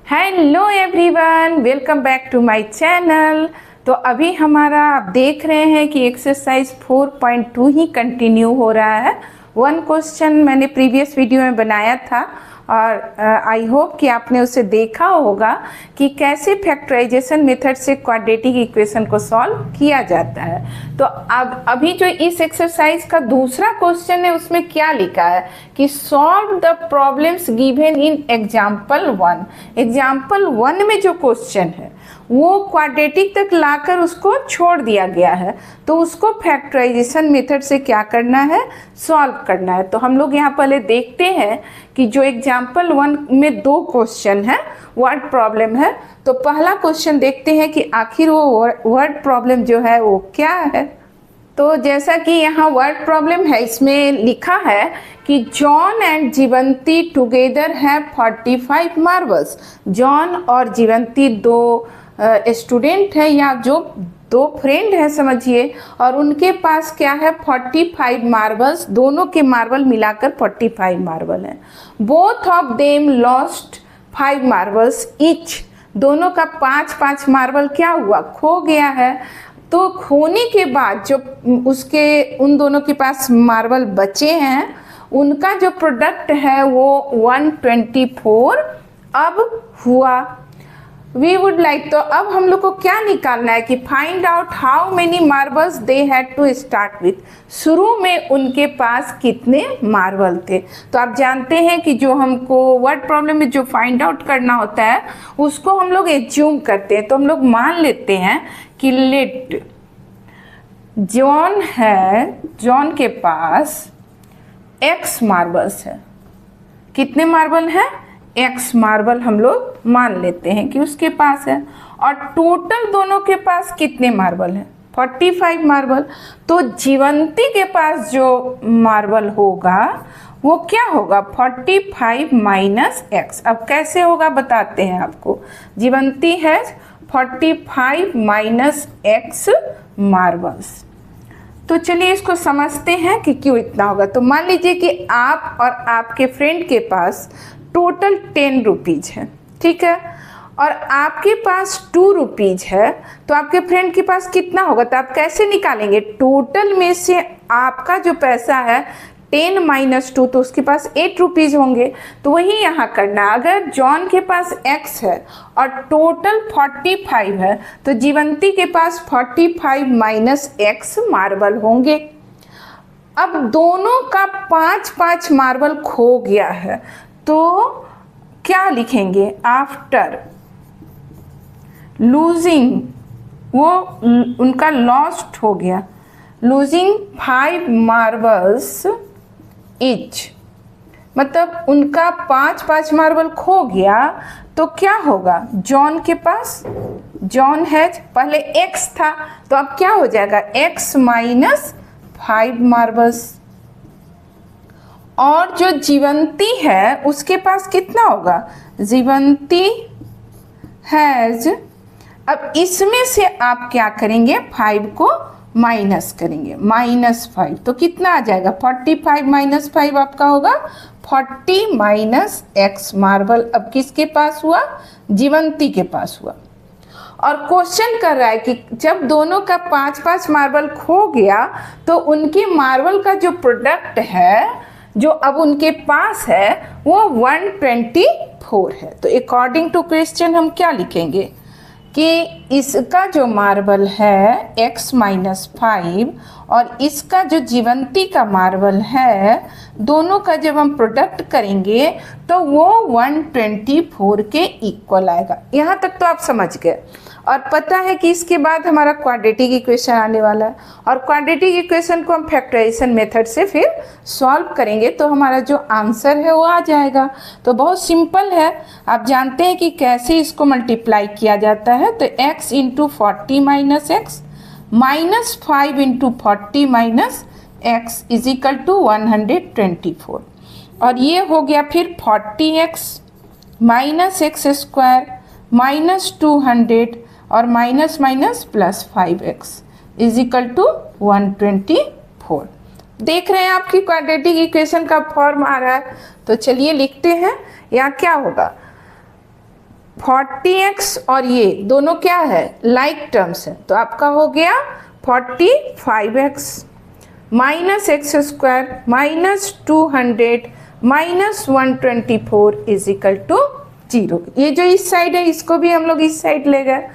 Hello everyone, welcome back to my channel. तो अभी हमारा आप देख रहे हैं कि एक्सरसाइज 4.2 ही कंटिन्यू हो रहा है। वन क्वेश्चन मैंने प्रीवियस वीडियो में बनाया था और आई होप कि आपने उसे देखा होगा कि कैसे फैक्टराइजेशन मेथड से क्वाड्रेटिक इक्वेशन को सॉल्व किया जाता है। तो अब अभी जो इस एक्सरसाइज का दूसरा क्वेश्चन है उसमें क्या लिखा है कि solve the problems given in example 1। Example 1 में जो क्वेश्चन है वो क्वाड्रेटिक तक लाकर उसको छोड़ दिया गया है, तो उसको फैक्टराइजेशन मेथड से क्या करना है, सॉल्व करना है। तो हम लोग यहाँ पहले देखते हैं कि जो एग्जाम्पल 1 में दो क्वेश्चन है, वर्ड प्रॉब्लम है। तो पहला क्वेश्चन देखते हैं कि आखिर वो वर्ड प्रॉब्लम जो है वो क्या है। तो जैसा कि यहाँ वर्ड प्रॉब्लम है, इसमें लिखा है कि जॉन एंड जीवंती टुगेदर है 45 मार्बल्स। जॉन और जीवंती दो स्टूडेंट है या जो दो फ्रेंड है समझिए, और उनके पास क्या है 45 मार्बल्स, दोनों के मार्बल मिलाकर 45 मार्बल है। Both of them lost 5 marbles each. दोनों का 5-5 मार्बल क्या हुआ, खो गया है। तो खोने के बाद जो उसके उन दोनों के पास मार्बल बचे हैं उनका जो प्रोडक्ट है वो 124 अब हुआ। वी वुड लाइक, तो अब हम लोग को क्या निकालना है कि find out how many marbles they had to start with. शुरू में उनके पास कितने मार्बल थे। तो आप जानते हैं कि जो हमको वर्ड प्रॉब्लम में जो फाइंड आउट करना होता है उसको हम लोग एज्यूम करते हैं। तो हम लोग मान लेते हैं कि लेट जॉन है, जॉन के पास x मार्बल्स है। कितने मार्बल है, x मार्बल हम लोग मान लेते हैं कि उसके पास है। और टोटल दोनों के पास कितने मार्बल है, 45 मार्बल। तो जीवंती के पास जो मार्बल होगा वो क्या होगा, 45 माइनस x। अब कैसे होगा बताते हैं आपको। जीवंती है 45 माइनस x मार्बल्स। तो चलिए इसको समझते हैं कि क्यों इतना होगा। तो मान लीजिए कि आप और आपके फ्रेंड के पास टोटल 10 रुपीज़ है, ठीक है, और आपके पास 2 रुपीज़ है। तो आपके फ्रेंड के पास कितना होगा, तो आप कैसे निकालेंगे, टोटल में से आपका जो पैसा है 10 माइनस 2, तो उसके पास 8 रुपीज़ होंगे। तो वही यहाँ करना है। अगर जॉन के पास x है और टोटल 45 है तो जीवंती के पास 45 माइनस x मार्बल होंगे। अब दोनों का 5-5 मार्बल खो गया है, तो क्या लिखेंगे, आफ्टर लूजिंग, वो उनका लॉस्ट हो गया, लूजिंग 5 मार्बल्स ईच, मतलब उनका 5-5 मार्बल खो गया। तो क्या होगा, जॉन के पास, जॉन है पहले x था तो अब क्या हो जाएगा, x माइनस 5 मार्बल्स। और जो जीवंती है उसके पास कितना होगा, जीवंती हैज, अब इसमें से आप क्या करेंगे, 5 को माइनस करेंगे, -5। तो कितना आ जाएगा, 45 माइनस 5 आपका होगा 40 माइनस x मार्बल। अब किसके पास हुआ, जीवंती के पास हुआ। और क्वेश्चन कर रहा है कि जब दोनों का 5-5 मार्बल खो गया तो उनके मार्बल का जो प्रोडक्ट है जो अब उनके पास है वो 124 है। तो अकॉर्डिंग टू क्वेश्चन हम क्या लिखेंगे कि इसका जो मार्बल है x माइनस 5 और इसका जो जीवंती का मार्बल है, दोनों का जब हम प्रोडक्ट करेंगे तो वो 124 के इक्वल आएगा। यहाँ तक तो आप समझ गए। और पता है कि इसके बाद हमारा क्वाड्रेटिक इक्वेशन आने वाला है, और क्वाड्रेटिक इक्वेशन को हम फैक्टराइजेशन मेथड से फिर सॉल्व करेंगे तो हमारा जो आंसर है वो आ जाएगा। तो बहुत सिंपल है, आप जानते हैं कि कैसे इसको मल्टीप्लाई किया जाता है। तो x into 40 minus x minus 5 into 40 minus x is equal to 124। और ये हो गया फिर 40x minus x square minus 200 और minus minus plus 5x is equal to 124। देख रहे हैं आपकी क्वाड्रेटिक इक्वेशन का फॉर्म आ रहा है। तो चलिए लिखते हैं, यहाँ क्या होगा, 40x और ये दोनों क्या है, लाइक टर्म्स है, तो आपका हो गया 45x minus x square minus 200 minus 124 is equal to 0। ये जो इस साइड है इसको भी हम लोग इस साइड ले गए।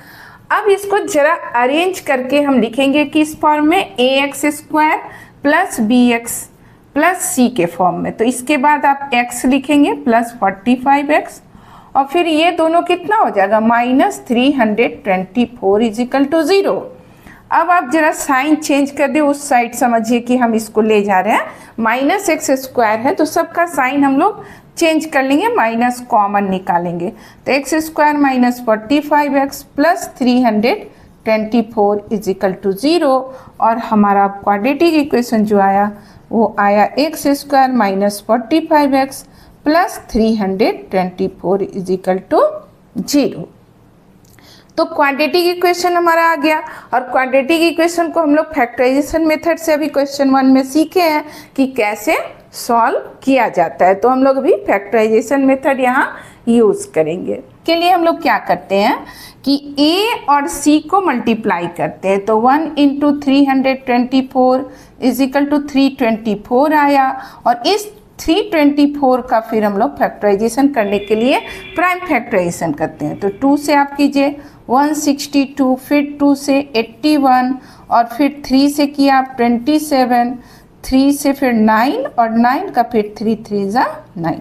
अब इसको जरा अरेंज करके हम लिखेंगे किस फॉर्म में, a x square plus b x plus c के फॉर्म में। तो इसके बाद आप x लिखेंगे प्लस 45x और फिर ये दोनों कितना हो जाएगा, माइनस 324 इज इक्वल टू 0। अब आप जरा साइन चेंज कर दे उस साइड, समझिए कि हम इसको ले जा रहे हैं, माइनस एक्स स्क्वायर है तो सबका साइन हम लोग चेंज कर लेंगे, माइनस कॉमन निकालेंगे, तो x square minus 45x plus 324 is equal to 0। और हमारा क्वाड्रेटिक इक्वेशन जो आया वो आया x square minus 45x plus 324 is equal to 0। तो क्वाड्रेटिक इक्वेशन हमारा आ गया। और क्वाड्रेटिक इक्वेशन को हम लोग फैक्टराइजेशन मेथड से अभी क्वेश्चन 1 में सीखे हैं कि कैसे सॉल्व किया जाता है, तो हम लोग अभी फैक्टराइजेशन मेथड यहाँ यूज़ करेंगे। के लिए हम लोग क्या करते हैं कि a और c को मल्टीप्लाई करते हैं, तो 1 इंटू 324 इज इक्वल टू 324 आया। और इस 324 का फिर हम लोग फैक्टराइजेशन करने के लिए प्राइम फैक्टराइजेशन करते हैं, तो 2 से आप कीजिए 162, फिर 2 से 81 और फिर 3 से किया आप 27, 3 से फिर 9 और 9 का फिर 3 3 जा 9।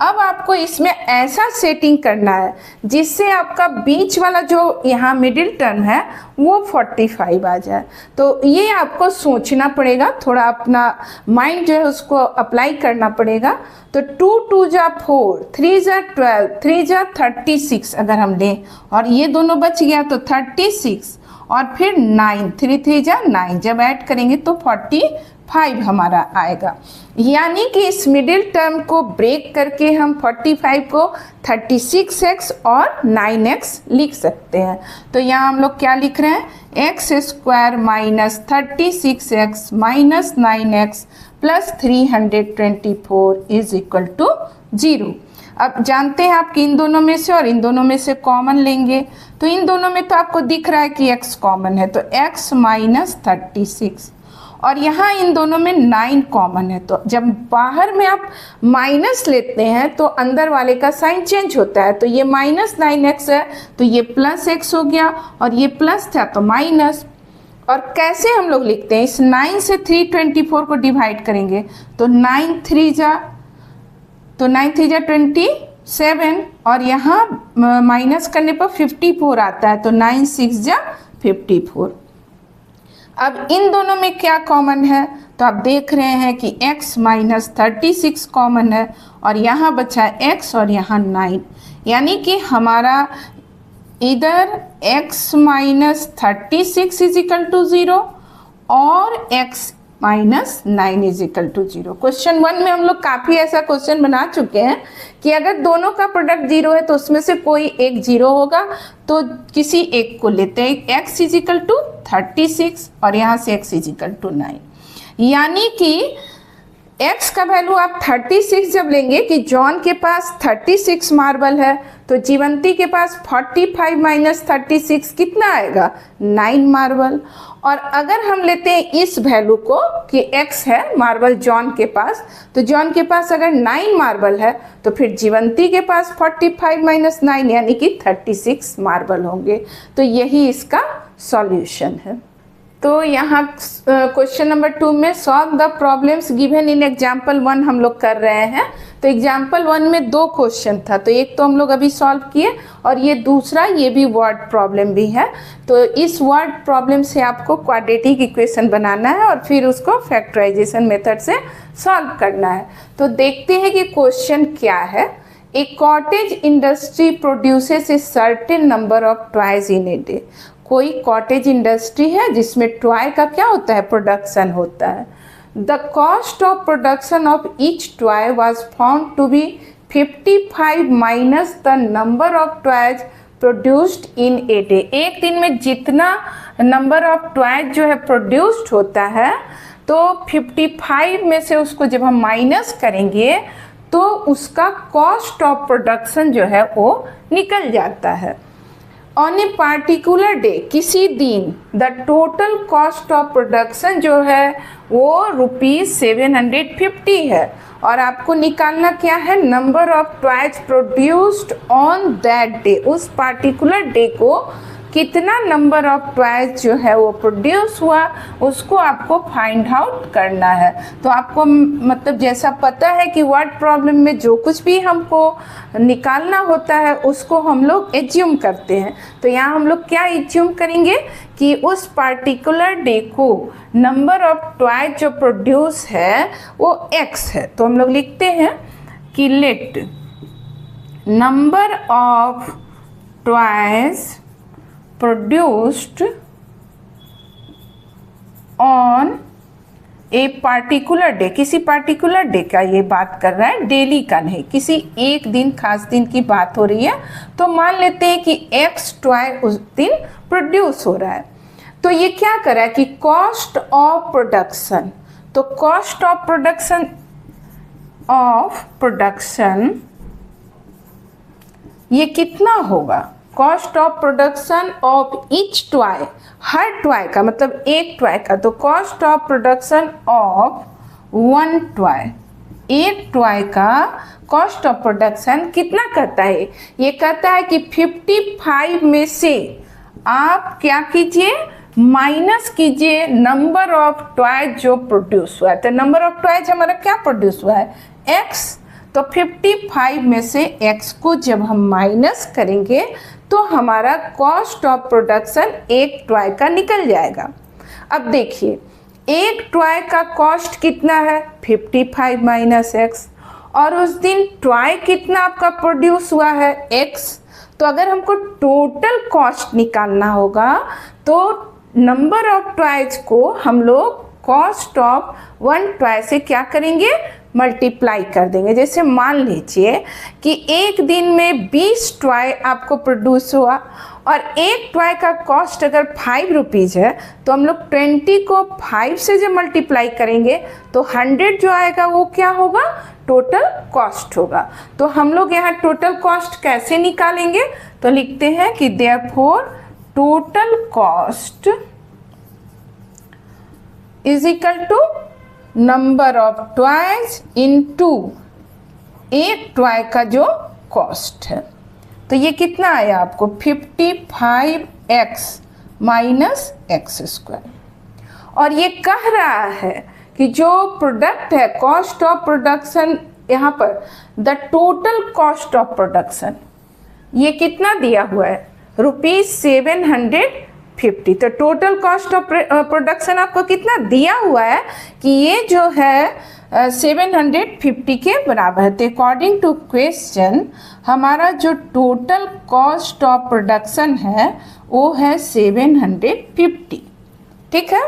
अब आपको इसमें ऐसा सेटिंग करना है जिससे आपका बीच वाला जो यहाँ मिडिल टर्म है वो 45 आ जाए। तो ये आपको सोचना पड़ेगा, थोड़ा अपना माइंड जो है उसको अप्लाई करना पड़ेगा। तो 2 2 जा 4, 3 जा 12, 3 जा 36 अगर हम लें, और ये दोनों बच गया तो 36 और फिर 9, 3 3 जा 9, जब ऐड करेंगे तो 45 हमारा आएगा। यानी कि इस मिडिल टर्म को ब्रेक करके हम 45 को 36x और 9x लिख सकते हैं। तो यहाँ हम लोग क्या लिख रहे हैं, x square minus 36x minus 9x plus 324 is equal to 0। अब जानते हैं आप कि इन दोनों में से और इन दोनों में से कॉमन लेंगे, तो इन दोनों में तो आपको दिख रहा है कि x कॉमन है, तो x माइनस 36 और यहाँ इन दोनों में 9 कॉमन है। तो जब बाहर में आप माइनस लेते हैं तो अंदर वाले का साइन चेंज होता है, तो ये माइनस 9x है तो ये प्लस x हो गया और ये प्लस था तो माइनस। और कैसे हम लोग लिखते हैं, इस 9 से 324 को डिवाइड करेंगे तो 9 3 जा 27 और यहाँ माइनस करने पर 54 आता है, तो 9 6 जा 54। अब इन दोनों में क्या कॉमन है, तो आप देख रहे हैं कि x माइनस 36 कॉमन है और यहाँ बचा x और यहाँ 9, यानी कि हमारा इधर x minus 36 is equal to 0 और x minus 9 is equal to 0। Question 1 में हम लोग काफ़ी ऐसा क्वेश्चन बना चुके हैं कि अगर दोनों का प्रोडक्ट 0 है तो उसमें से कोई एक 0 होगा, तो किसी एक को लेते हैं। x इज इक्वल टू 36 और यहाँ से x इज इक्वल टू 9, यानी कि x का वैल्यू आप 36 जब लेंगे कि जॉन के पास 36 मार्बल है, तो जीवंती के पास 45 माइनस 36 कितना आएगा, 9 मार्बल। और अगर हम लेते हैं इस वैल्यू को कि x है मार्बल जॉन के पास, तो जॉन के पास अगर 9 मार्बल है तो फिर जीवंती के पास 45 माइनस 9 यानी कि 36 मार्बल होंगे। तो यही इसका सॉल्यूशन है। तो यहाँ क्वेश्चन नंबर 2 में solve the problems given in example 1 हम लोग कर रहे हैं। तो एग्जाम्पल 1 में 2 क्वेश्चन था, तो एक तो हम लोग अभी सॉल्व किए और ये दूसरा, ये भी वर्ड प्रॉब्लम भी है। तो इस वर्ड प्रॉब्लम से आपको क्वाड्रेटिक इक्वेशन बनाना है और फिर उसको फैक्टराइजेशन मेथड से सॉल्व करना है। तो देखते हैं कि क्वेश्चन क्या है। A cottage industry produces a certain number of toys in a day. कोई कॉटेज इंडस्ट्री है जिसमें टॉय का क्या होता है, प्रोडक्शन होता है। The cost of production of each toy was found to be 55 minus the number of toys produced in a day. एक दिन में जितना नंबर ऑफ टॉयज जो है प्रोड्यूस्ड होता है, तो 55 में से उसको जब हम माइनस करेंगे तो उसका कॉस्ट ऑफ प्रोडक्शन जो है वो निकल जाता है। ऑन ए पार्टिकुलर डे, किसी दिन, the total cost of production जो है वो ₹750 है और आपको निकालना क्या है, number of toys produced on that day. उस पार्टिकुलर डे को कितना नंबर ऑफ टॉयज जो है वो प्रोड्यूस हुआ उसको आपको फाइंड आउट करना है। तो आपको मतलब जैसा पता है कि वर्ड प्रॉब्लम में जो कुछ भी हमको निकालना होता है उसको हम लोग एज्यूम करते हैं। तो यहाँ हम लोग क्या एज्यूम करेंगे कि उस पार्टिकुलर डे को नंबर ऑफ टॉयज जो प्रोड्यूस है वो x है। तो हम लोग लिखते हैं कि let number of toys produced on a particular day, किसी पार्टिकुलर डे का ये बात कर रहा है, डेली का नहीं, किसी एक दिन खास दिन की बात हो रही है। तो मान लेते हैं कि x टॉय उस दिन प्रोड्यूस हो रहा है। तो ये क्या कर रहा है कि कॉस्ट ऑफ प्रोडक्शन, तो कॉस्ट ऑफ प्रोडक्शन ये कितना होगा, cost of production of each toy, her toy का मतलब एक टॉय का, तो cost of production of one toy, एक टॉय का कॉस्ट ऑफ प्रोडक्शन कितना कहता है, ये कहता है कि 55 में से आप क्या कीजिए, माइनस कीजिए नंबर ऑफ टॉयज जो प्रोड्यूस हुआ है। तो नंबर ऑफ टॉयज हमारा क्या प्रोड्यूस हुआ है, x। तो 55 में से x को जब हम माइनस करेंगे तो हमारा कॉस्ट ऑफ प्रोडक्शन एक टॉय का निकल जाएगा। अब देखिए एक टॉय का कॉस्ट कितना है 55 माइनस x, और उस दिन टॉय कितना आपका प्रोड्यूस हुआ है x। तो अगर हमको टोटल कॉस्ट निकालना होगा तो नंबर ऑफ टॉयज को हम लोग कॉस्ट ऑफ वन टॉय से क्या करेंगे, मल्टीप्लाई कर देंगे। जैसे मान लीजिए कि एक दिन में 20 टॉय आपको प्रोड्यूस हुआ और एक टॉय का कॉस्ट अगर 5 रुपीज़ है तो हम लोग 20 को 5 से जब मल्टीप्लाई करेंगे तो 100 जो आएगा वो क्या होगा, टोटल कॉस्ट होगा। तो हम लोग यहाँ टोटल कॉस्ट कैसे निकालेंगे, तो लिखते हैं कि therefore total cost is equal to number of toys into एक टॉय का जो कॉस्ट है। तो ये कितना आया आपको 55x माइनस एक्स स्क्वायर, और ये कह रहा है कि जो प्रोडक्ट है कॉस्ट ऑफ प्रोडक्शन, यहाँ पर the total cost of production ये कितना दिया हुआ है, ₹750। तो टोटल कॉस्ट ऑफ प्रोडक्शन आपको कितना दिया हुआ है कि ये जो है 750 के बराबर है। तो अकॉर्डिंग टू क्वेश्चन हमारा जो टोटल कॉस्ट ऑफ प्रोडक्शन है वो है 750। ठीक है,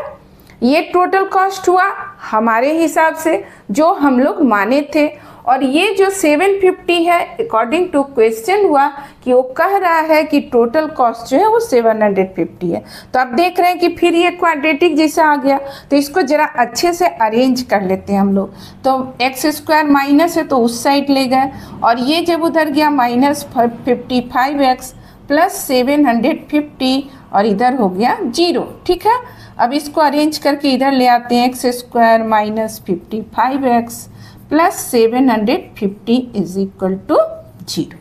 ये टोटल कॉस्ट हुआ हमारे हिसाब से जो हम लोग माने थे, और ये जो 750 है अकॉर्डिंग टू क्वेश्चन हुआ कि वो कह रहा है कि टोटल कॉस्ट जो है वो 750 है। तो आप देख रहे हैं कि फिर ये क्वाड्रेटिक जैसा आ गया, तो इसको ज़रा अच्छे से अरेंज कर लेते हैं हम लोग। तो एक्स स्क्वायर माइनस है तो उस साइड ले गए, और ये जब उधर गया माइनस 55x प्लस 750 और इधर हो गया 0। ठीक है, अब इसको अरेंज करके इधर ले आते हैं, x square minus 55x plus 750 is equal to 0।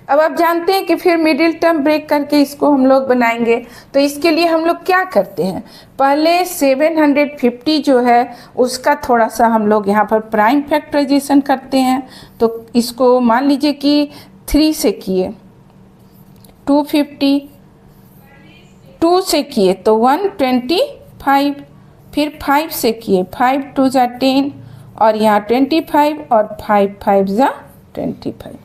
अब आप जानते हैं कि फिर मिडिल टर्म ब्रेक करके इसको हम लोग बनाएंगे। तो इसके लिए हम लोग क्या करते हैं, पहले 750 जो है उसका थोड़ा सा हम लोग यहाँ पर प्राइम फैक्टराइजेशन करते हैं। तो इसको मान लीजिए कि 3 से किए 250, 2 से किए तो 125, फिर 5 से किए 5 2 जा 10 और यहाँ 25 और 5 5 जा 25।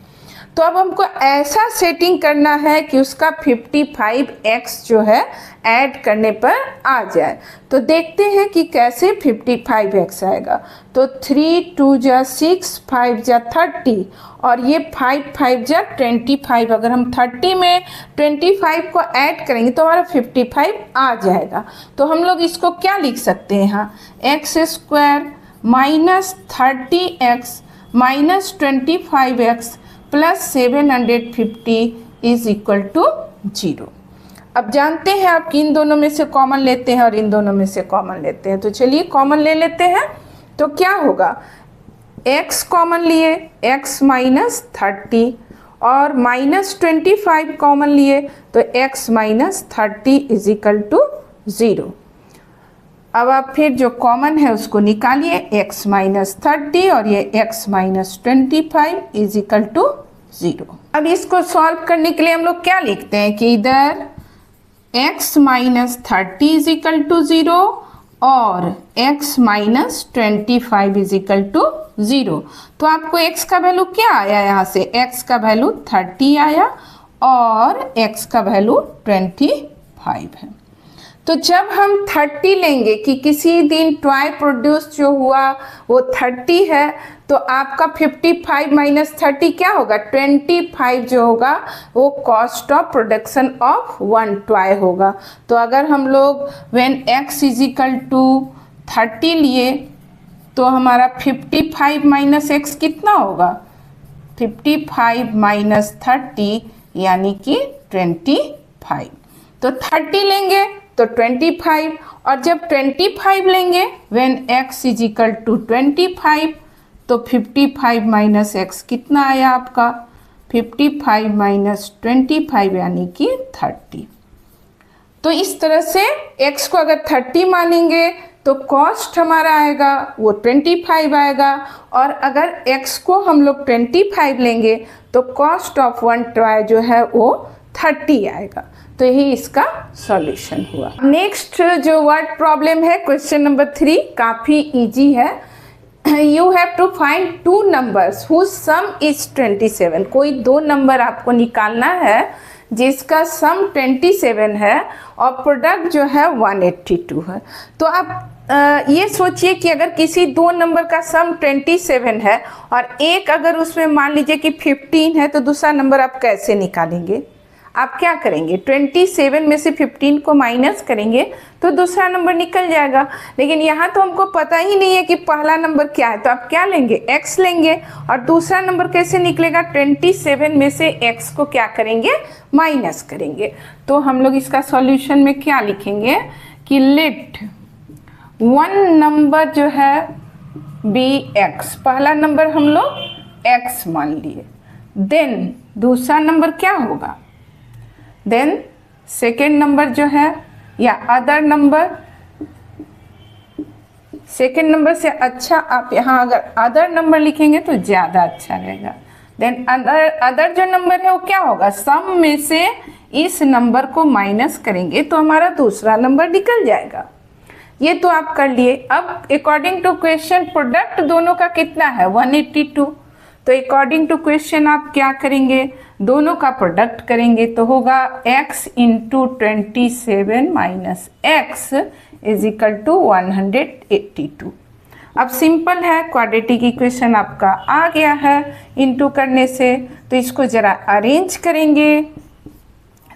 तो अब हमको ऐसा सेटिंग करना है कि उसका 55x जो है ऐड करने पर आ जाए। तो देखते हैं कि कैसे 55x आएगा। तो 3 2 जा 6 5 जा 30 और ये 5 5 जा 25। अगर हम 30 में 25 को ऐड करेंगे तो हमारा 55 आ जाएगा। तो हम लोग इसको क्या लिख सकते हैं, यहाँ x square minus 30x minus 25x plus 750 is equal to 0। अब जानते हैं आप कि इन दोनों में से कॉमन लेते हैं और इन दोनों में से कॉमन लेते हैं, तो चलिए कॉमन ले लेते हैं। तो क्या होगा, x कॉमन लिए x माइनस 30 और माइनस 25 कॉमन लिए तो x minus 30 is equal to 0। अब आप फिर जो कॉमन है उसको निकालिए, x माइनस 30 और ये x minus 25 is equal to 0। अब इसको सॉल्व करने के लिए हम लोग क्या लिखते हैं कि इधर x minus 30 is equal to 0 और x minus 25 is equal to 0। तो आपको x का वैल्यू क्या आया, यहाँ से x का वैल्यू 30 आया और x का वैल्यू 25 है। तो जब हम 30 लेंगे कि किसी दिन टॉय प्रोड्यूस जो हुआ वो 30 है, तो आपका 55 माइनस 30 क्या होगा, 25 जो होगा वो cost of production of one toy होगा। तो अगर हम लोग when x is equal to 30 लिए तो हमारा 55 माइनस x कितना होगा, 55 माइनस 30 यानी कि 25। तो 30 लेंगे तो 25 और जब 25 लेंगे when x is equal to 25 तो 55 माइनस x कितना आया आपका, 55 माइनस 25 यानी कि 30। तो इस तरह से x को अगर 30 मानेंगे तो कॉस्ट हमारा आएगा वो 25 आएगा, और अगर x को हम लोग 25 लेंगे तो कॉस्ट ऑफ वन टॉय जो है वो 30 आएगा। तो यही इसका सॉल्यूशन हुआ। नेक्स्ट जो वर्ड प्रॉब्लम है क्वेश्चन नंबर 3, काफ़ी इजी है। You have to find two numbers whose sum is 27। कोई दो नंबर आपको निकालना है जिसका सम 27 है और प्रोडक्ट जो है 182 है। तो आप ये सोचिए कि अगर किसी दो नंबर का सम 27 है और एक अगर उसमें मान लीजिए कि 15 है, तो दूसरा नंबर आप कैसे निकालेंगे, आप क्या करेंगे, 27 में से 15 को माइनस करेंगे तो दूसरा नंबर निकल जाएगा। लेकिन यहाँ तो हमको पता ही नहीं है कि पहला नंबर क्या है, तो आप क्या लेंगे, x लेंगे, और दूसरा नंबर कैसे निकलेगा, 27 में से x को क्या करेंगे, माइनस करेंगे। तो हम लोग इसका सॉल्यूशन में क्या लिखेंगे कि लेट वन नंबर जो है बी x, पहला नंबर हम लोग x मान लिए, देन दूसरा नंबर क्या होगा, देन सेकेंड नंबर जो है या अदर नंबर, सेकेंड नंबर से अच्छा आप यहाँ अगर अदर नंबर लिखेंगे तो ज़्यादा अच्छा रहेगा। देन अदर जो नंबर है वो क्या होगा, सम में से इस नंबर को माइनस करेंगे तो हमारा दूसरा नंबर निकल जाएगा। ये तो आप कर लिए। अब अकॉर्डिंग टू क्वेश्चन प्रोडक्ट दोनों का कितना है, 182। तो अकॉर्डिंग टू क्वेश्चन आप क्या करेंगे, दोनों का प्रोडक्ट करेंगे तो होगा x into 27 minus x is equal to 182। अब सिंपल है, क्वाड्रेटिक इक्वेशन आपका आ गया है इंटू करने से। तो इसको ज़रा अरेंज करेंगे,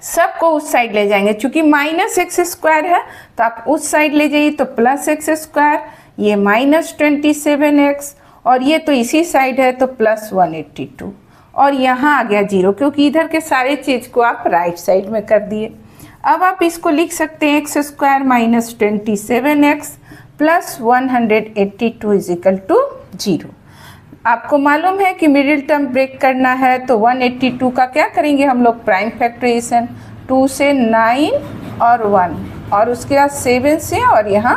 सबको उस साइड ले जाएंगे, चूँकि माइनस एक्स स्क्वायर है तो आप उस साइड ले जाइए तो प्लस एक्स स्क्वायर, ये माइनस 27x, और ये तो इसी साइड है तो प्लस 182, और यहाँ आ गया 0 क्योंकि इधर के सारे चीज़ को आप राइट साइड में कर दिए। अब आप इसको लिख सकते हैं x square minus 27x plus 182 is equal to 0। आपको मालूम है कि मिडिल टर्म ब्रेक करना है तो 182 का क्या करेंगे हम लोग, प्राइम फैक्टराइजेशन, 2 से 9 और 1 और उसके बाद 7 से और यहाँ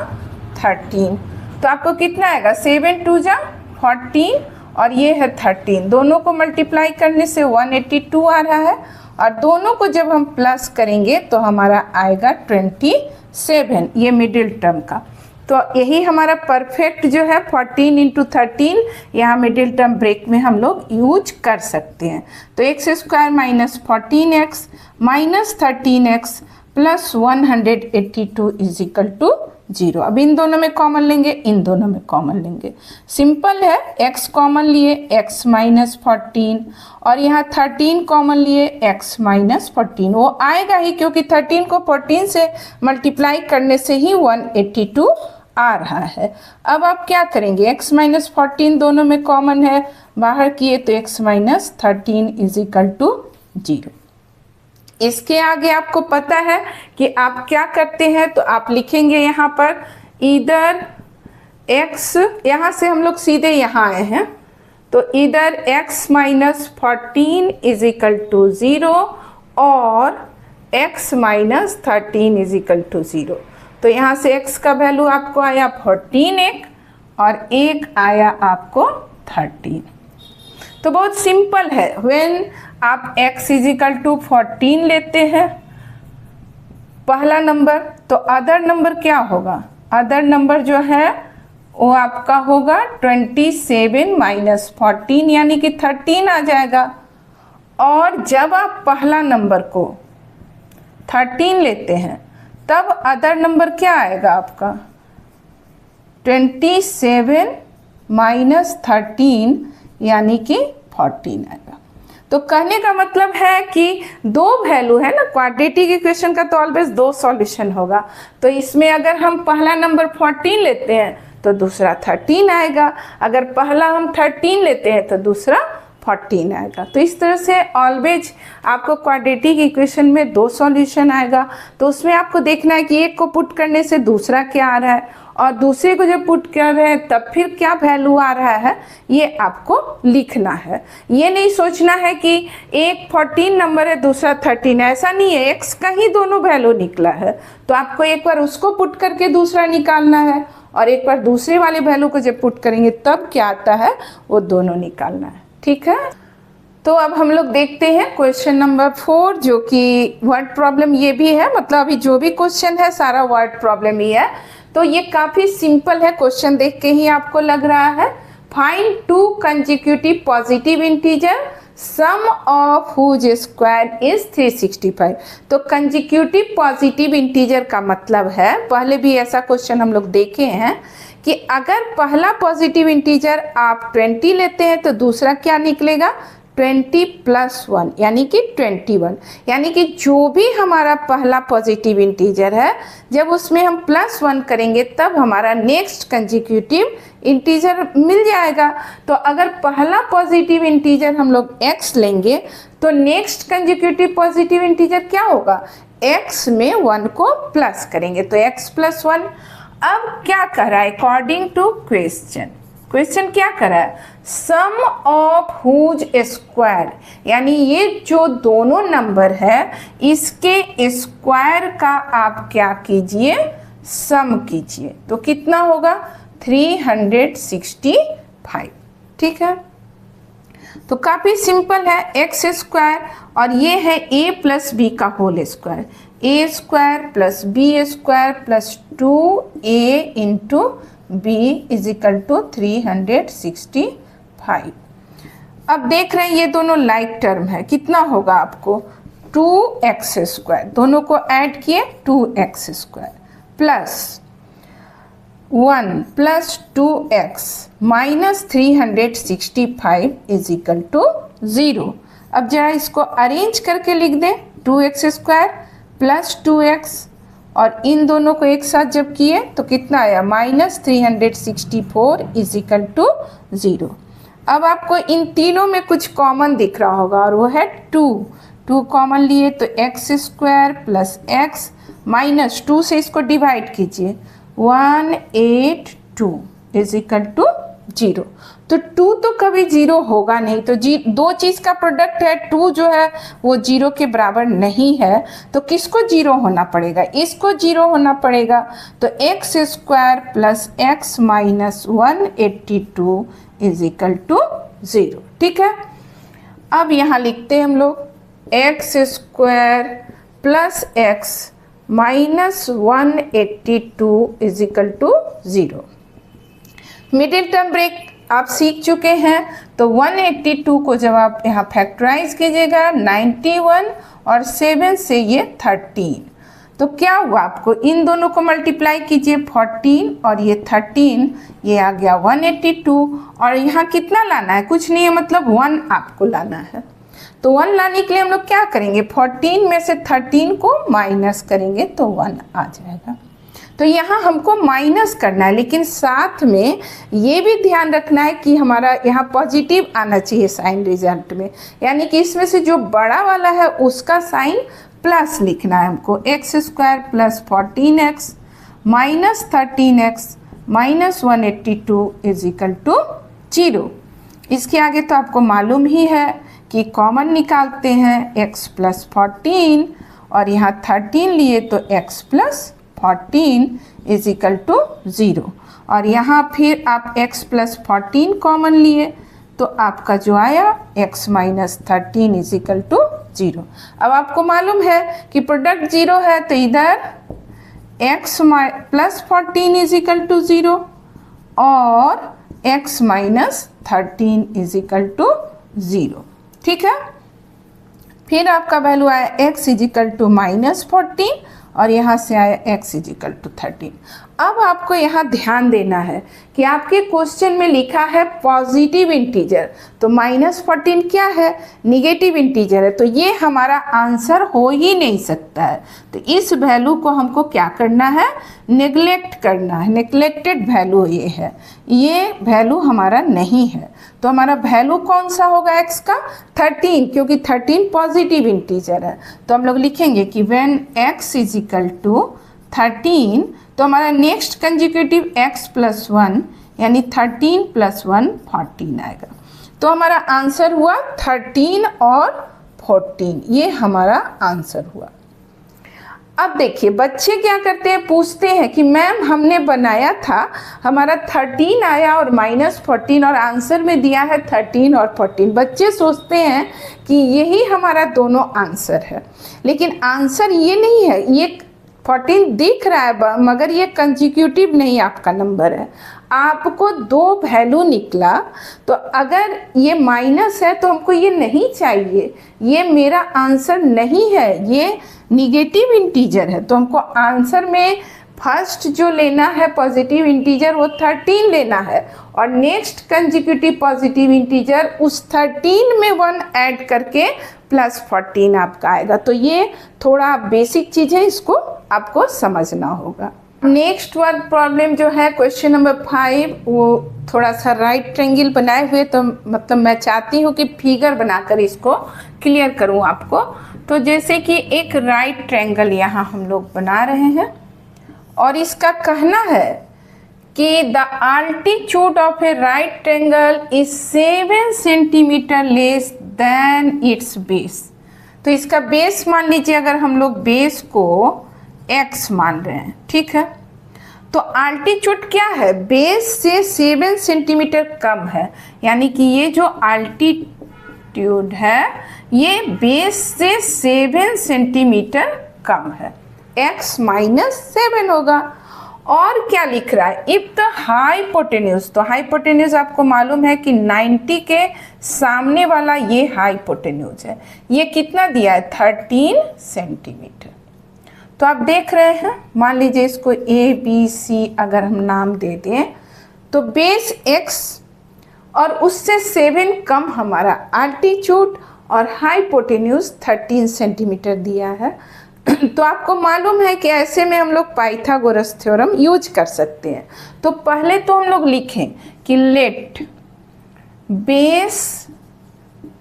13। तो आपको कितना आएगा, 7 2 जा 14 और ये है 13, दोनों को मल्टीप्लाई करने से 182 आ रहा है, और दोनों को जब हम प्लस करेंगे तो हमारा आएगा 27, ये मिडिल टर्म का। तो यही हमारा परफेक्ट जो है 14 इंटू 13 यहाँ मिडिल टर्म ब्रेक में हम लोग यूज कर सकते हैं। तो x square minus 14x minus 13x plus 182 is equal to 0। अब इन दोनों में कॉमन लेंगे, इन दोनों में कॉमन लेंगे, सिंपल है, x कॉमन लिए x माइनस 14 और यहाँ 13 कॉमन लिए x माइनस 14, वो आएगा ही क्योंकि 13 को 14 से मल्टीप्लाई करने से ही 182 आ रहा है। अब आप क्या करेंगे, x माइनस 14 दोनों में कॉमन है, बाहर किए तो x minus 13 is equal to 0। इसके आगे आपको पता है कि आप क्या करते हैं, तो आप लिखेंगे यहाँ पर इधर x, यहाँ से हम लोग सीधे यहाँ आए हैं, तो इधर x minus 14 is equal to 0 और x minus 13 is equal to 0। तो यहाँ से x का वैल्यू आपको आया 14 एक, और एक आया आपको 13। तो बहुत सिंपल है। व्हेन आप x इज इक्वल टू 14 लेते हैं पहला नंबर, तो अदर नंबर क्या होगा, अदर नंबर जो है वो आपका होगा 27 माइनस 14 यानी कि 13 आ जाएगा। और जब आप पहला नंबर को 13 लेते हैं तब अदर नंबर क्या आएगा आपका 27 माइनस 13 यानी कि 14 आएगा। तो कहने का मतलब है कि दो वैल्यू है ना, क्वाड्रेटिक इक्वेशन का तो ऑलवेज दो सॉल्यूशन होगा। तो इसमें अगर हम पहला नंबर 14 लेते हैं तो दूसरा 13 आएगा, अगर पहला हम 13 लेते हैं तो दूसरा 14 आएगा। तो इस तरह से ऑलवेज आपको क्वाड्रेटिक इक्वेशन में दो सॉल्यूशन आएगा। तो उसमें आपको देखना है कि एक को पुट करने से दूसरा क्या आ रहा है, और दूसरे को जब पुट कर रहे हैं तब फिर क्या वैल्यू आ रहा है, ये आपको लिखना है। ये नहीं सोचना है कि एक 14 नंबर है दूसरा 13, ऐसा नहीं है, एक्स का ही दोनों वैल्यू निकला है। तो आपको एक बार उसको पुट करके दूसरा निकालना है, और एक बार दूसरे वाले वैल्यू को जब पुट करेंगे तब क्या आता है वो दोनों निकालना है। ठीक है, तो अब हम लोग देखते हैं क्वेश्चन नंबर 4, जो कि वर्ड प्रॉब्लम ये भी है, मतलब अभी जो भी क्वेश्चन है सारा वर्ड प्रॉब्लम ही है। तो ये काफ़ी सिंपल है, क्वेश्चन देख के ही आपको लग रहा है। Find two consecutive positive integer sum of whose square is 365। तो कंसेक्यूटिव पॉजिटिव इंटीजर का मतलब है, पहले भी ऐसा क्वेश्चन हम लोग देखे हैं कि अगर पहला पॉजिटिव इंटीजर आप 20 लेते हैं तो दूसरा क्या निकलेगा 20 प्लस 1 यानी कि 21। यानी कि जो भी हमारा पहला पॉजिटिव इंटीजर है जब उसमें हम प्लस 1 करेंगे तब हमारा नेक्स्ट कंसेक्यूटिव इंटीजर मिल जाएगा। तो अगर पहला पॉजिटिव इंटीजर हम लोग x लेंगे तो नेक्स्ट कंसेक्यूटिव पॉजिटिव इंटीजर क्या होगा, x में 1 को प्लस करेंगे तो x प्लस 1। अब क्या कर रहा है अकॉर्डिंग टू क्वेश्चन क्या कर रहा है, सम ऑफ हुज स्क्वायर, यानी ये जो दोनों नंबर है इसके स्क्वायर का आप क्या कीजिए सम कीजिए, तो कितना होगा 365। ठीक है, तो काफ़ी सिंपल है, एक्स स्क्वायर और ये है a प्लस बी का whole square, a square plus b square plus 2a into b is equal to 365। अब देख रहे हैं ये दोनों लाइक टर्म है, कितना होगा आपको 2x स्क्वायर, दोनों को ऐड किए 2x square plus 1 plus 2x minus 365 is equal to 0। अब जरा इसको अरेंज करके लिख दें, 2x स्क्वायर प्लस 2x और इन दोनों को एक साथ जब किए तो कितना आया माइनस 364 इज इक्वल टू 0। अब आपको इन तीनों में कुछ कॉमन दिख रहा होगा और वो है 2 कॉमन लिए तो x square plus x minus 2 से इसको डिवाइड कीजिए 182 इज इक्वल टू 0। तो 2 तो कभी 0 होगा नहीं, तो दो चीज़ का प्रोडक्ट है, 2 जो है वो 0 के बराबर नहीं है, तो किसको 0 होना पड़ेगा, इसको 0 होना पड़ेगा। तो x square plus x minus 182 is equal to 0। ठीक है, अब यहाँ लिखते हैं हम लोग x square plus x minus 182 is equal to 0। Middle term break आप सीख चुके हैं, तो 182 को जब आप यहाँ फैक्टराइज कीजिएगा 91 और 7 से ये 13, तो क्या हुआ आपको इन दोनों को मल्टीप्लाई कीजिए 14 और ये 13, ये आ गया 182 और यहाँ कितना लाना है कुछ नहीं है, मतलब 1 आपको लाना है। तो 1 लाने के लिए हम लोग क्या करेंगे 14 में से 13 को माइनस करेंगे तो 1 आ जाएगा। तो यहाँ हमको माइनस करना है, लेकिन साथ में ये भी ध्यान रखना है कि हमारा यहाँ पॉजिटिव आना चाहिए साइन रिजल्ट में, यानी कि इसमें से जो बड़ा वाला है उसका साइन प्लस लिखना है हमको। X square plus 14x minus 13x minus 182 is equal to 0। इसके आगे तो आपको मालूम ही है कि कॉमन निकालते हैं, x प्लस 14 और यहाँ 13 लिए तो x plus 14 is equal to 0। और यहाँ फिर आप x प्लस 14 कॉमन लिए तो आपका जो आया x minus 13 is equal to 0। अब आपको मालूम है कि प्रोडक्ट 0 है तो इधर x plus 14 is equal to 0 और x minus 13 is equal to 0। ठीक है, फिर आपका वैल्यू आया x is equal to minus 14 और यहाँ से आया x इज इक्वल टू 13। अब आपको यहाँ ध्यान देना है कि आपके क्वेश्चन में लिखा है पॉजिटिव इंटीजर, तो माइनस 14 क्या है, निगेटिव इंटीजर है, तो ये हमारा आंसर हो ही नहीं सकता है। तो इस वैल्यू को हमको क्या करना है, नेग्लेक्ट करना है, नेग्लेक्टेड वैल्यू ये है, ये वैल्यू हमारा नहीं है। तो हमारा वैल्यू कौन सा होगा x का, 13, क्योंकि 13 पॉजिटिव इंटीजर है। तो हम लोग लिखेंगे कि when x is equal to 13, तो हमारा नेक्स्ट कंजिक्यूटिव x प्लस 1 यानी 13 प्लस 1 14 आएगा। तो हमारा आंसर हुआ 13 और 14, ये हमारा आंसर हुआ। अब देखिए बच्चे क्या करते हैं, पूछते हैं कि मैम हमने बनाया था, हमारा 13 आया और माइनस 14 और आंसर में दिया है 13 और 14। बच्चे सोचते हैं कि यही हमारा दोनों आंसर है, लेकिन आंसर ये नहीं है। ये 14 दिख रहा है मगर ये कंजिक्यूटिव नहीं आपका नंबर है, आपको दो वैल्यू निकला। तो अगर ये माइनस है तो हमको ये नहीं चाहिए, ये मेरा आंसर नहीं है, ये निगेटिव इंटीजर है। तो हमको आंसर में फर्स्ट जो लेना है पॉजिटिव इंटीजर वो 13 लेना है और नेक्स्ट कंजिक्यूटिव पॉजिटिव इंटीजर उस 13 में 1 ऐड करके प्लस 14 आपका आएगा। तो ये थोड़ा बेसिक चीज़ है, इसको आपको समझना होगा। नेक्स्ट वर्क प्रॉब्लम जो है क्वेश्चन नंबर 5, वो थोड़ा सा राइट ट्रायंगल बनाए हुए, तो मतलब मैं चाहती हूँ कि फिगर बनाकर इसको क्लियर करूँ आपको। तो जैसे कि एक राइट ट्रायंगल यहाँ हम लोग बना रहे हैं और इसका कहना है कि the altitude of A right triangle is 7 centimetre less than it's base. तो इसका बेस मान लीजिए, अगर हम लोग बेस को x मान रहे हैं, ठीक है, तो आल्टीट्यूड क्या है, बेस से 7 सेंटीमीटर कम है, यानी कि ये जो आल्टीट्यूड है ये बेस से 7 सेंटीमीटर कम है, x माइनस 7 होगा। और क्या लिख रहा है, इफ द हाइपोटेन्यूज, तो हाइपोटेन्यूज आपको मालूम है कि 90 के सामने वाला ये हाइपोटेन्यूज है, ये कितना दिया है 13 सेंटीमीटर। तो आप देख रहे हैं, मान लीजिए इसको ए बी सी अगर हम नाम दे दें, तो बेस x और उससे 7 कम हमारा आल्टीट्यूड और हाइपोटेन्यूज 13 सेंटीमीटर दिया है। तो आपको मालूम है कि ऐसे में हम लोग पाइथागोरस थ्योरम यूज कर सकते हैं। तो पहले तो हम लोग लिखें कि let base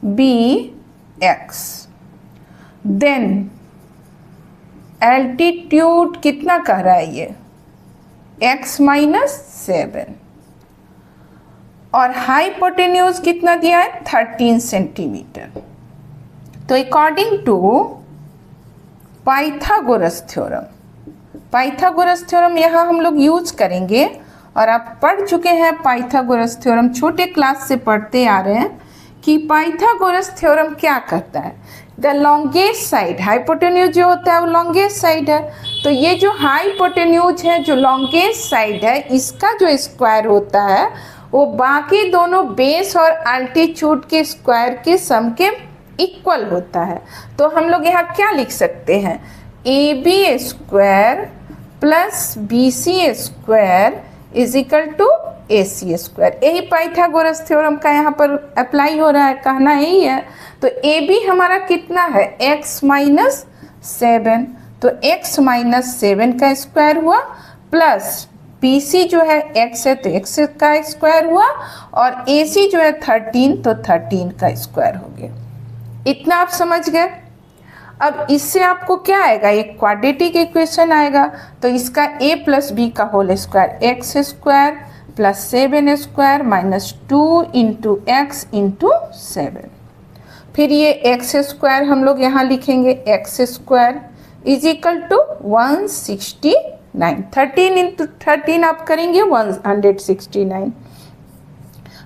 b x, then altitude कितना कह रहा है ये x माइनस 7 और हाइपोटेन्यूज कितना दिया है 13 सेंटीमीटर। तो according to Pythagoras theorem, Pythagoras theorem यहाँ हम लोग यूज करेंगे और आप पढ़ चुके हैं पाइथागोरस थ्योरम, छोटे क्लास से पढ़ते आ रहे हैं कि पाइथागोरस थ्योरम क्या कहता है, द लॉन्गेस्ट साइड, हाइपोटेन्यूज जो होता है वो लॉन्गेस्ट साइड है, तो ये जो हाइपोटेन्यूज है जो लॉन्गेस्ट साइड है इसका जो स्क्वायर होता है वो बाकी दोनों बेस और अल्टीट्यूड के स्क्वायर के सम के इक्वल होता है। तो हम लोग यहाँ क्या लिख सकते हैं, A B square plus B C square is equal to A C square. यही पाइथागोरस थ्योरम का यहाँ पर अप्लाई हो रहा है, कहना यही है। तो ए बी हमारा कितना है x माइनस 7, तो x माइनस 7 का स्क्वायर हुआ प्लस BC जो है x है तो x का स्क्वायर हुआ, और AC जो है 13 तो 13 का स्क्वायर हो गया। इतना आप समझ गए। अब इससे आपको क्या आएगा, एक क्वाड्रेटिक इक्वेशन आएगा। तो इसका a प्लस बी का whole square x square plus 7 square minus 2 into x into 7। फिर ये एक्स स्क्वायर हम लोग यहाँ लिखेंगे, x square is equal to 169। 13 into 13 आप करेंगे 169।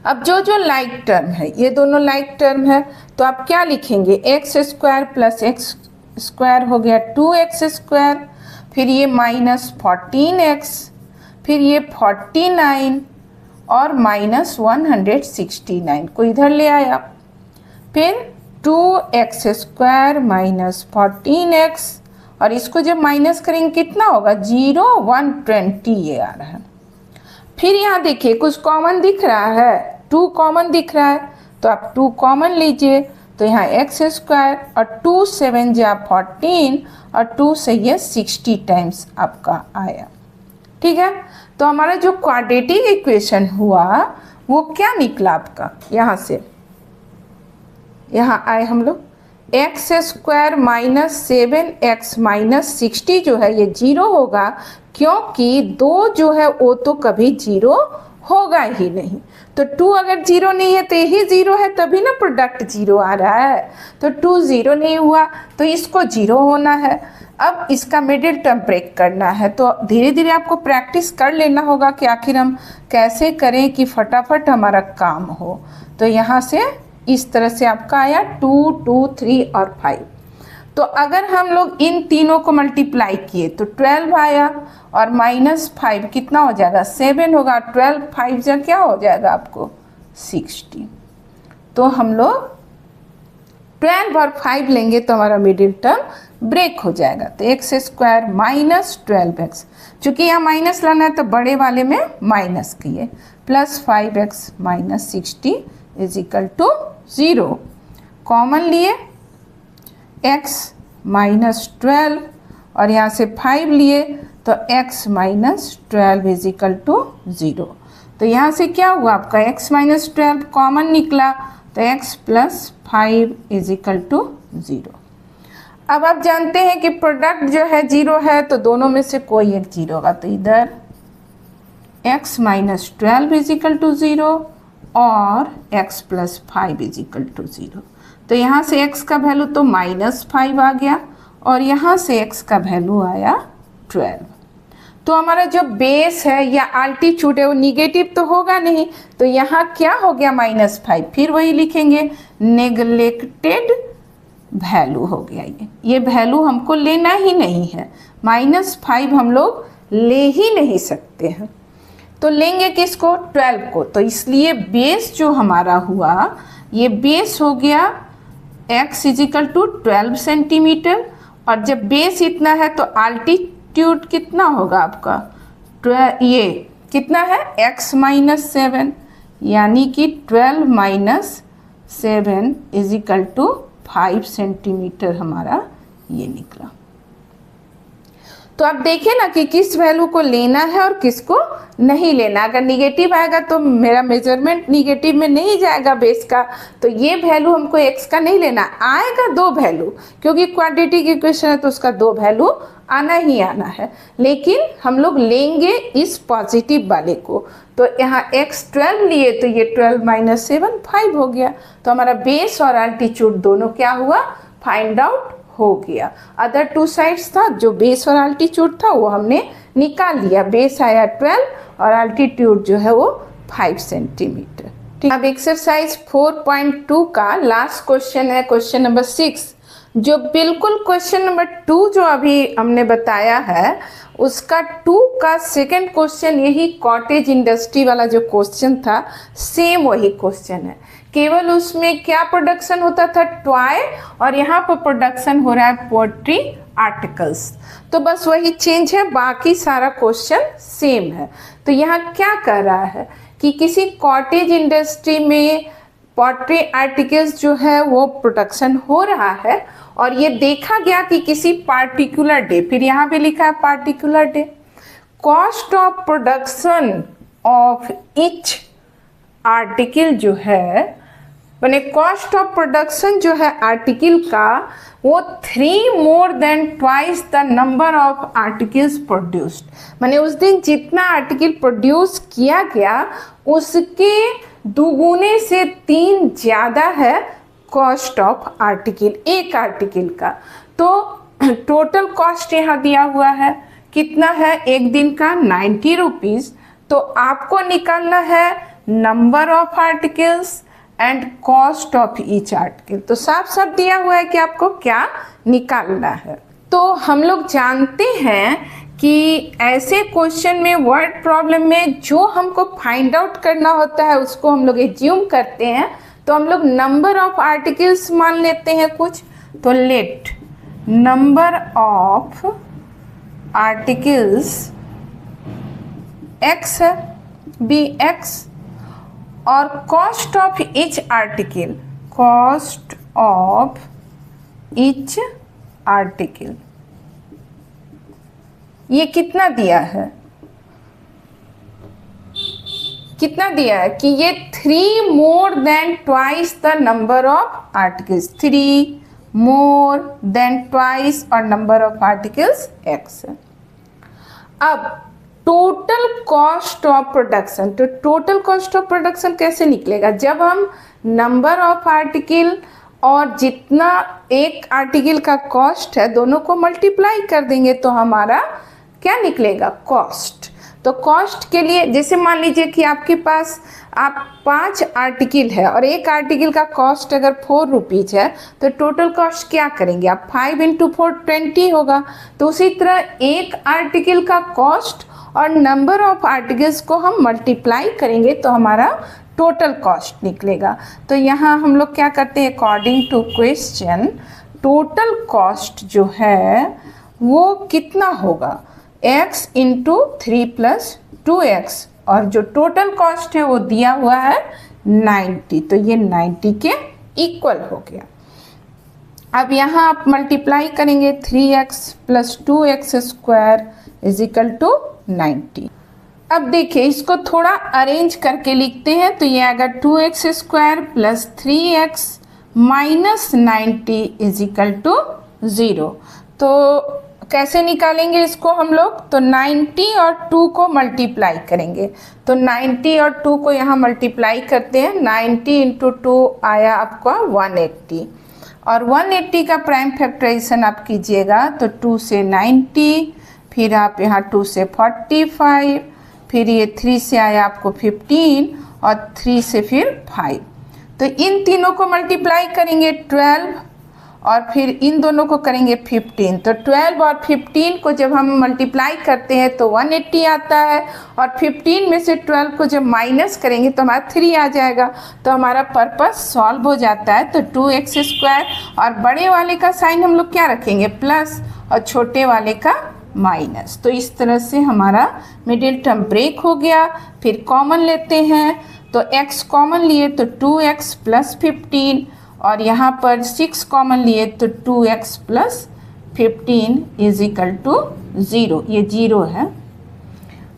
अब जो जो लाइक टर्म है, ये दोनों लाइक टर्म है, तो आप क्या लिखेंगे, x square plus x square हो गया 2x स्क्वायर, फिर ये माइनस 14x, फिर ये 49 और माइनस 169 को इधर ले आया, फिर 2x स्क्वायर माइनस 14x, और इसको जब माइनस करेंगे कितना होगा, 0 120 ये आ रहा है। फिर यहाँ देखिए कुछ कॉमन दिख रहा है, 2 कॉमन दिख रहा है, तो आप 2 कॉमन लीजिए, तो यहाँ एक्स स्क्वायर और 2 7 जा 14 और 2 से ये 60 टाइम्स आपका आया। ठीक है, तो हमारा जो क्वाड्रेटिक इक्वेशन हुआ वो क्या निकला आपका, यहाँ से यहाँ आए हम लोग, x square minus 7x minus 60 जो है ये 0 होगा, क्योंकि 2 जो है वो तो कभी 0 होगा ही नहीं। तो 2 अगर 0 नहीं है तो यही 0 है, तभी ना प्रोडक्ट 0 आ रहा है। तो 2 0 नहीं हुआ तो इसको 0 होना है। अब इसका मिडिल टर्म ब्रेक करना है, तो धीरे धीरे आपको प्रैक्टिस कर लेना होगा कि आखिर हम कैसे करें कि फटाफट हमारा काम हो। तो यहाँ से इस तरह से आपका आया 2 2 3 और 5। तो अगर हम लोग इन तीनों को मल्टीप्लाई किए तो 12 आया, और माइनस 5 कितना हो जाएगा, 7 होगा, 12 5 जा क्या हो जाएगा आपको 60। तो हम लोग 12 और 5 लेंगे तो हमारा मिडिल टर्म ब्रेक हो जाएगा। तो एक्स स्क्वायर माइनस 12x, चूँकि यहाँ माइनस लाना है तो बड़े वाले में माइनस किए, plus 5x minus 60 is equal to 0। Common लिए x माइनस 12 और यहाँ से 5 लिए तो x minus 12 is equal to 0। तो यहाँ से क्या हुआ आपका, x माइनस 12 कॉमन निकला तो x plus 5 is equal to 0। अब आप जानते हैं कि प्रोडक्ट जो है 0 है, तो दोनों में से कोई एक 0 होगा, तो इधर x minus 12 is equal to 0 और x plus 5 is equal to 0। तो यहाँ से x का वैल्यू तो माइनस 5 आ गया, और यहाँ से x का वैल्यू आया 12। तो हमारा जो बेस है या अल्टीट्यूड है वो निगेटिव तो होगा नहीं, तो यहाँ क्या हो गया माइनस 5, फिर वही लिखेंगे नेग्लेक्टेड वैल्यू हो गया। ये वैल्यू हमको लेना ही नहीं है, माइनस 5 हम लोग ले ही नहीं सकते हैं। तो लेंगे किसको, 12 को। तो इसलिए बेस जो हमारा हुआ, ये बेस हो गया x is equal to 12 centimetre, और जब बेस इतना है तो अल्टीट्यूड कितना होगा आपका, ये कितना है x माइनस 7, यानी कि 12 minus 7 is equal to 5 centimetre हमारा ये निकला। तो आप देखिए ना कि किस वैल्यू को लेना है और किसको नहीं लेना। अगर निगेटिव आएगा तो मेरा मेजरमेंट निगेटिव में नहीं जाएगा बेस का, तो ये वैल्यू हमको x का नहीं लेना, आएगा 2 वैल्यू, क्योंकि क्वाड्रेटिक इक्वेशन है तो उसका 2 वैल्यू आना ही आना है, लेकिन हम लोग लेंगे इस पॉजिटिव वाले को। तो यहाँ x 12 लिए तो ये 12 माइनस 7 5 हो गया। तो हमारा बेस और अल्टीट्यूड दोनों क्या हुआ, फाइंड आउट हो गया। अदर 2 साइड्स था, जो बेस और अल्टीट्यूड था वो हमने निकाल लिया। बेस आया 12 और अल्टीट्यूड जो है वो 5 सेंटीमीटर। ठीक, अब एक्सरसाइज 4.2 का लास्ट क्वेश्चन है, क्वेश्चन नंबर 6, जो बिल्कुल क्वेश्चन नंबर 2 जो अभी हमने बताया है उसका 2 का सेकंड क्वेश्चन, यही कॉटेज इंडस्ट्री वाला जो क्वेश्चन था, सेम वही क्वेश्चन है, केवल उसमें क्या प्रोडक्शन होता था, टॉय, और यहाँ पर प्रोडक्शन हो रहा है पोएट्री आर्टिकल्स। तो बस वही चेंज है, बाकी सारा क्वेश्चन सेम है। तो यहाँ क्या कह रहा है कि किसी कॉटेज इंडस्ट्री में पोएट्री आर्टिकल्स जो है वो प्रोडक्शन हो रहा है, और ये देखा गया कि किसी पार्टिकुलर डे, फिर यहाँ पे लिखा है particular day, cost of production of each article जो है, माने कॉस्ट ऑफ प्रोडक्शन जो है आर्टिकल का, वो 3 more than twice the number of articles produced, माने उस दिन जितना आर्टिकल प्रोड्यूस किया गया उसके दुगुने से 3 ज़्यादा है कॉस्ट ऑफ आर्टिकल, एक आर्टिकल का। तो टोटल कॉस्ट यहाँ दिया हुआ है, कितना है एक दिन का 90 रुपीज़। तो आपको निकालना है number of articles and cost of each article. तो साफ साफ दिया हुआ है कि आपको क्या निकालना है। तो हम लोग जानते हैं कि ऐसे क्वेश्चन में, वर्ड प्रॉब्लम में जो हमको फाइंड आउट करना होता है उसको हम लोग एज्यूम करते हैं। तो हम लोग नंबर ऑफ आर्टिकल्स मान लेते हैं कुछ। तो let number of articles x है, बी x, और cost of each article, cost of each article ये कितना दिया है, कितना दिया है कि ये 3 more than twice the number of articles, 3 more than twice और नंबर ऑफ आर्टिकल्स x है। अब टोटल कॉस्ट ऑफ प्रोडक्शन, तो टोटल कॉस्ट ऑफ प्रोडक्शन कैसे निकलेगा, जब हम नंबर ऑफ आर्टिकल और जितना एक आर्टिकल का कॉस्ट है दोनों को मल्टीप्लाई कर देंगे तो हमारा क्या निकलेगा, कॉस्ट। तो कॉस्ट के लिए जैसे मान लीजिए कि आपके पास आप 5 आर्टिकल है और एक आर्टिकल का कॉस्ट अगर 4 रुपीज़ है तो टोटल कॉस्ट क्या करेंगे आप, 5 × 4 20 होगा। तो उसी तरह एक आर्टिकल का कॉस्ट और नंबर ऑफ आर्टिकल्स को हम मल्टीप्लाई करेंगे तो हमारा टोटल कॉस्ट निकलेगा। तो यहाँ हम लोग क्या करते हैं, according to question total cost जो है वो कितना होगा, x × 3 + 2x, और जो टोटल कॉस्ट है वो दिया हुआ है 90, तो ये 90 के इक्वल हो गया। अब यहाँ आप मल्टीप्लाई करेंगे 3x + 2x² = 90। अब देखिए इसको थोड़ा अरेंज करके लिखते हैं। तो ये आएगा 2x² + 3x - 90 = 0। तो कैसे निकालेंगे इसको हम लोग, तो 90 और 2 को मल्टीप्लाई करेंगे। तो 90 और 2 को यहाँ मल्टीप्लाई करते हैं, 90 × 2 आया आपका 180, और 180 का प्राइम फैक्टराइजेशन आप कीजिएगा तो 2 से 90, फिर आप यहाँ 2 से 45, फिर ये 3 से आया आपको 15 और 3 से फिर 5। तो इन तीनों को मल्टीप्लाई करेंगे 12 और फिर इन दोनों को करेंगे 15। तो 12 और 15 को जब हम मल्टीप्लाई करते हैं तो 180 आता है, और 15 में से 12 को जब माइनस करेंगे तो हमारा 3 आ जाएगा। तो हमारा पर्पस सॉल्व हो जाता है। तो 2x² और बड़े वाले का साइन हम लोग क्या रखेंगे, प्लस, और छोटे वाले का माइनस। तो इस तरह से हमारा मिडिल टर्म ब्रेक हो गया। फिर कॉमन लेते हैं, तो x कॉमन लिए तो 2x + 15, और यहाँ पर 6 कॉमन लिए तो 2x + 15 = 0, ये 0 है।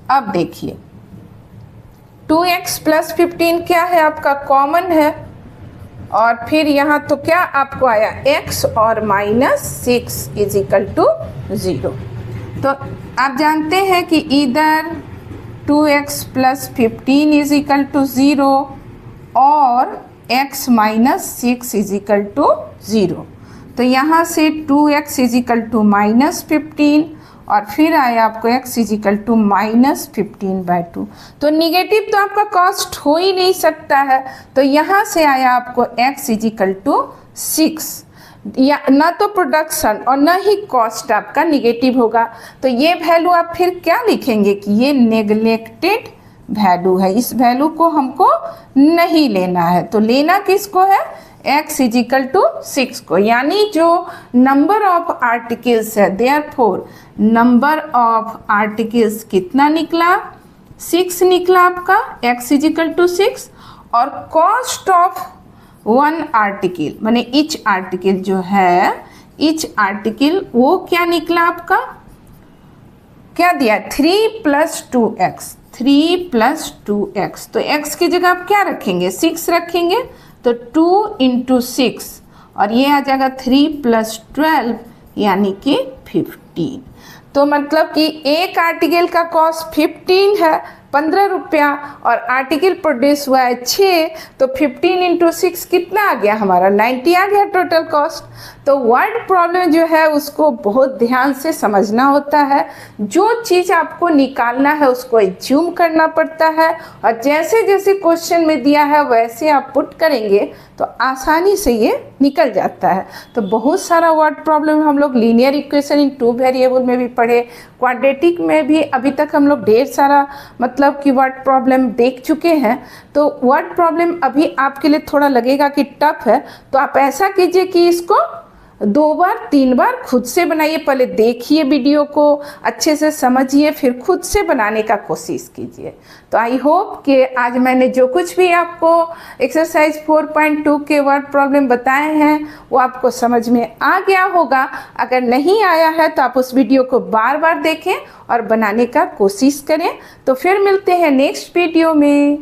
अब देखिए 2x + 15 क्या है आपका, कॉमन है, और फिर यहाँ तो क्या आपको आया x और -6 = 0। तो आप जानते हैं कि इधर 2x + 15 = 0 और x - 6 = 0। तो यहाँ से 2x = -15 और फिर आया आपको x = -15/2। तो निगेटिव तो आपका कॉस्ट हो ही नहीं सकता है। तो यहाँ से आया आपको x = 6, या ना तो प्रोडक्शन और ना ही कॉस्ट आपका निगेटिव होगा। तो ये वैल्यू आप फिर क्या लिखेंगे कि ये नेग्लेक्टेड वैल्यू है, इस वैल्यू को हमको नहीं लेना है। तो लेना किसको है, x = 6 को, यानी जो नंबर ऑफ आर्टिकल्स है, देयरफॉर नंबर ऑफ आर्टिकल्स कितना निकला, 6 निकला आपका, x = 6, और कॉस्ट ऑफ 1 आर्टिकल माने ईच आर्टिकल जो है, ईच आर्टिकल वो क्या निकला आपका क्या दिया, 3 + 2x, 3 + 2x, तो x की जगह आप क्या रखेंगे, 6 रखेंगे, तो 2 × 6 और ये आ जाएगा 3 + 12 यानी कि 15। तो मतलब कि एक आर्टिकल का कॉस्ट 15 है, 15 रुपया, और आर्टिकल प्रोड्यूस हुआ है 6, तो 15 × 6 कितना आ गया हमारा, 90 आ गया टोटल कॉस्ट। तो वर्ड प्रॉब्लम जो है उसको बहुत ध्यान से समझना होता है, जो चीज़ आपको निकालना है उसको एज्यूम करना पड़ता है, और जैसे जैसे क्वेश्चन में दिया है वैसे आप पुट करेंगे तो आसानी से ये निकल जाता है। तो बहुत सारा वर्ड प्रॉब्लम हम लोग लीनियर इक्वेशन इन 2 वेरिएबल में भी पढ़े, क्वाड्रेटिक में भी अभी तक हम लोग ढेर सारा मतलब कि वर्ड प्रॉब्लम देख चुके हैं। तो वर्ड प्रॉब्लम अभी आपके लिए थोड़ा लगेगा कि टफ है, तो आप ऐसा कीजिए कि इसको 2 बार 3 बार खुद से बनाइए, पहले देखिए वीडियो को अच्छे से समझिए, फिर खुद से बनाने का कोशिश कीजिए। तो आई होप कि आज मैंने जो कुछ भी आपको एक्सरसाइज 4.2 के वर्ड प्रॉब्लम बताए हैं वो आपको समझ में आ गया होगा। अगर नहीं आया है तो आप उस वीडियो को बार बार देखें और बनाने का कोशिश करें। तो फिर मिलते हैं नेक्स्ट वीडियो में।